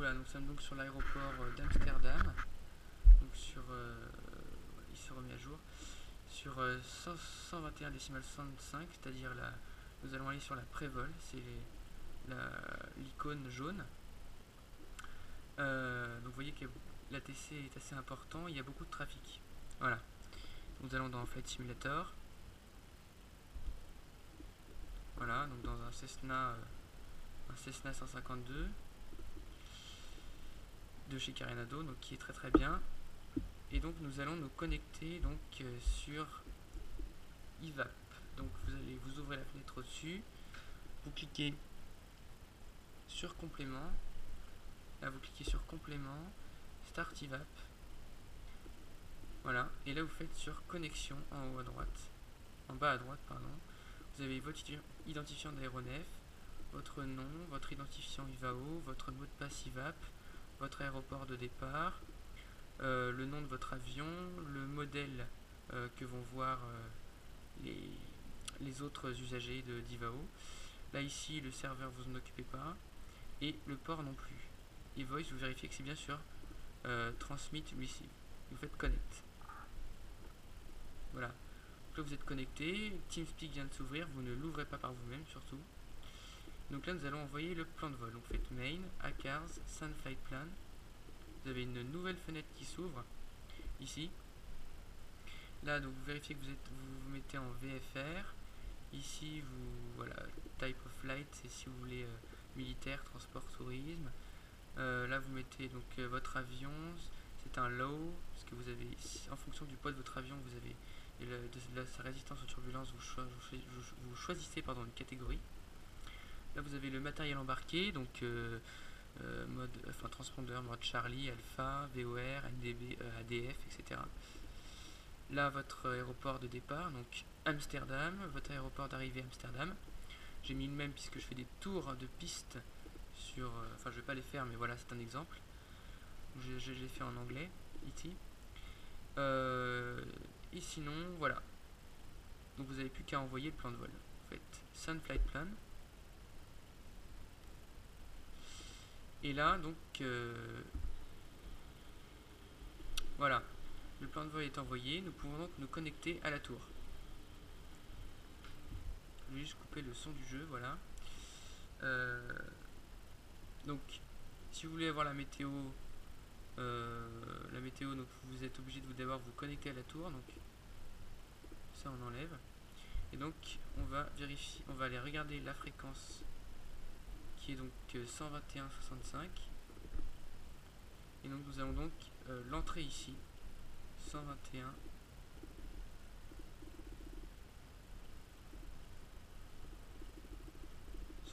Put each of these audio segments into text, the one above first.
voilà, nous sommes donc sur l'aéroport d'Amsterdam. Donc il se remet à jour sur 121,65, c'est-à-dire nous allons aller sur la prévol, c'est l'icône jaune. Donc vous voyez que l'ATC est assez important, il y a beaucoup de trafic. Voilà. Nous allons dans Flight Simulator. Voilà, donc dans un Cessna 152 de chez Carenado, donc qui est très très bien. Et donc nous allons nous connecter donc sur IVAP. Donc vous ouvrez la fenêtre au-dessus, vous cliquez sur complément. Là vous cliquez sur complément, Start IVAP. Voilà, et là vous faites sur connexion en haut à droite, en bas à droite pardon. Vous avez votre identifiant d'aéronef, votre nom, votre identifiant IVAO, votre mot de passe IVAP, votre aéroport de départ, le nom de votre avion, le modèle que vont voir les autres usagers d'IVAO. Là ici le serveur vous en occupez pas, et le port non plus. Et voice, vous vérifiez que c'est bien sûr transmit receive. Vous faites connect. Voilà. Donc là vous êtes connecté, TeamSpeak vient de s'ouvrir, vous ne l'ouvrez pas par vous-même surtout. Donc là nous allons envoyer le plan de vol. Donc vous faites main, ACARS, Sun Flight Plan. Vous avez une nouvelle fenêtre qui s'ouvre ici. Là donc vous vérifiez que vous vous mettez en VFR. Ici voilà, type of flight, c'est si vous voulez militaire, transport, tourisme. Là vous mettez donc votre avion, c'est un low, parce que vous avez, en fonction du poids de votre avion, vous avez de sa résistance aux turbulences, vous choisissez une catégorie. Là vous avez le matériel embarqué, donc transpondeur, mode Charlie, Alpha, VOR, NDB, ADF, etc. Là votre aéroport de départ, donc Amsterdam, votre aéroport d'arrivée Amsterdam. J'ai mis le même puisque je fais des tours de piste sur... je vais pas les faire, mais voilà, c'est un exemple. Je l'ai fait en anglais, ici. Et sinon, voilà. Donc vous n'avez plus qu'à envoyer le plan de vol. Vous faites Sun Flight Plan. Et là, donc... voilà. Le plan de vol est envoyé. Nous pouvons donc nous connecter à la tour. Je vais juste couper le son du jeu, voilà. Donc, si vous voulez avoir la météo, donc vous êtes obligé de d'abord vous connecter à la tour. Donc, ça on enlève. Et donc, on va vérifier, on va aller regarder la fréquence qui est donc 121,65. Et donc, nous allons donc l'entrée ici, 121.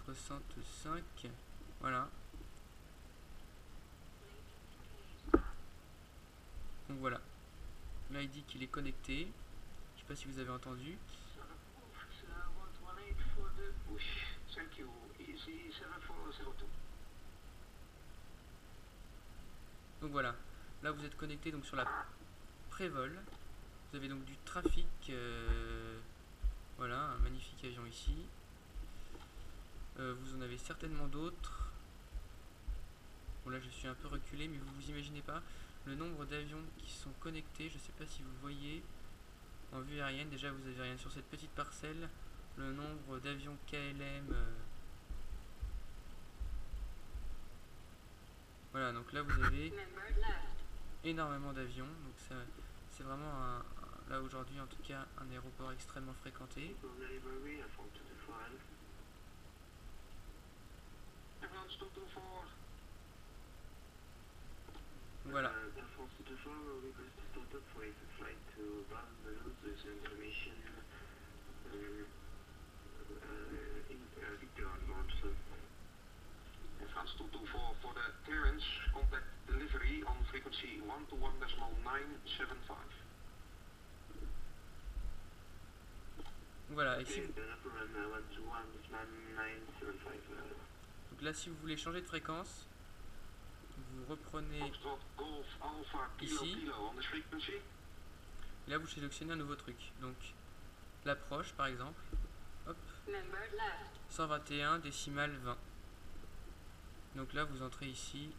65, voilà. Donc voilà. Là il dit qu'il est connecté. Je sais pas si vous avez entendu. Donc voilà. Là vous êtes connecté donc sur la prévol. Vous avez donc du trafic. Voilà, un magnifique avion ici. Vous en avez certainement d'autres. Bon là je suis un peu reculé, mais vous imaginez pas le nombre d'avions qui sont connectés. Je sais pas si vous voyez en vue aérienne. Déjà vous avez rien sur cette petite parcelle. Le nombre d'avions KLM. Voilà, donc là vous avez énormément d'avions. Donc c'est vraiment là aujourd'hui en tout cas un aéroport extrêmement fréquenté. Voilà. For the clearance, contact delivery on frequency 121.975. Voilà, et si vous... Donc là si vous voulez changer de fréquence, vous reprenez ici, là vous sélectionnez un nouveau truc, donc l'approche par exemple, hop, 121 décimale 20. Donc là vous entrez ici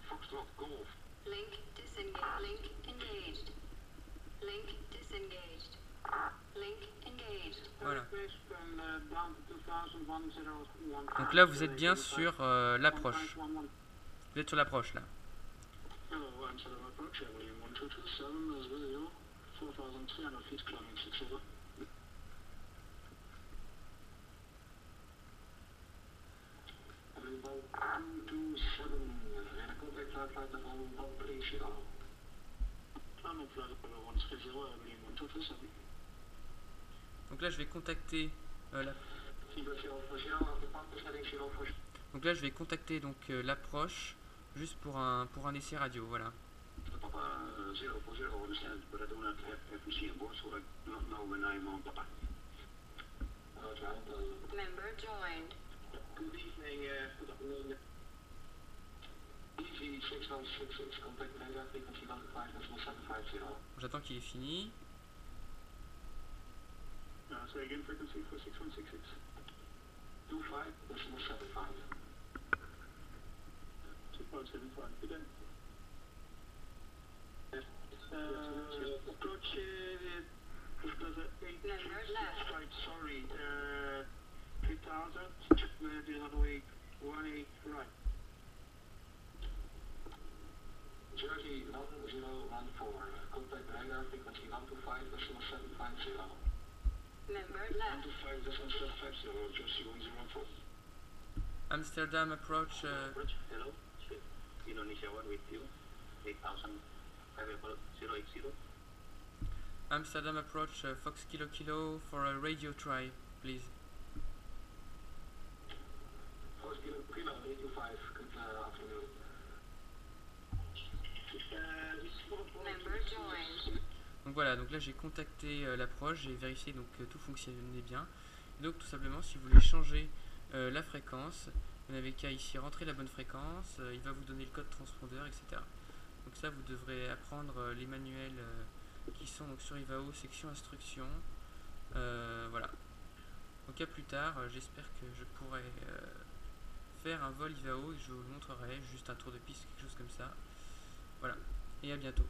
Foxtrot Golf. Link disengaged. Link engaged. Link disengaged. Link engaged. Voilà. Donc là, vous êtes bien sur l'approche. Vous êtes sur l'approche là. Hello, Amsterdam approach, William 1227, as video, 4,300 feet climbing 6 over. William 227, en de contact flight van 130. Climbing flight of 130, William 1227. Donc là, je vais contacter donc là, je vais contacter donc l'approche juste pour un essai radio, voilà. Member joined. Good evening, good afternoon. Easy 6066, contact radar frequency 105.750. J'attends qu'il ait fini. Say again, frequency for 6166. 25.75. 2.75, good day. Approach Member left. right, sorry, 3000, check the other way, 18 right. Jersey 1014, contact radar frequency 125.750. Member left. 125.750, Jersey 104. Amsterdam approach. Hello, Indonesia 1 with you, 8000, available 080. Amsterdam approach Fox Kilo Kilo for a radio try, please. Fox Kilo Kilo 85, good afternoon. Member joined. Donc voilà, donc là j'ai contacté l'approche, j'ai vérifié donc que tout fonctionnait bien. Donc tout simplement, si vous voulez changer la fréquence, vous n'avez qu'à ici rentrer la bonne fréquence, il va vous donner le code transpondeur, etc. Donc ça, vous devrez apprendre les manuels qui sont donc sur Ivao, section instruction. Voilà. Donc à plus tard, j'espère que je pourrai faire un vol Ivao et je vous le montrerai, juste un tour de piste, quelque chose comme ça. Voilà, et à bientôt.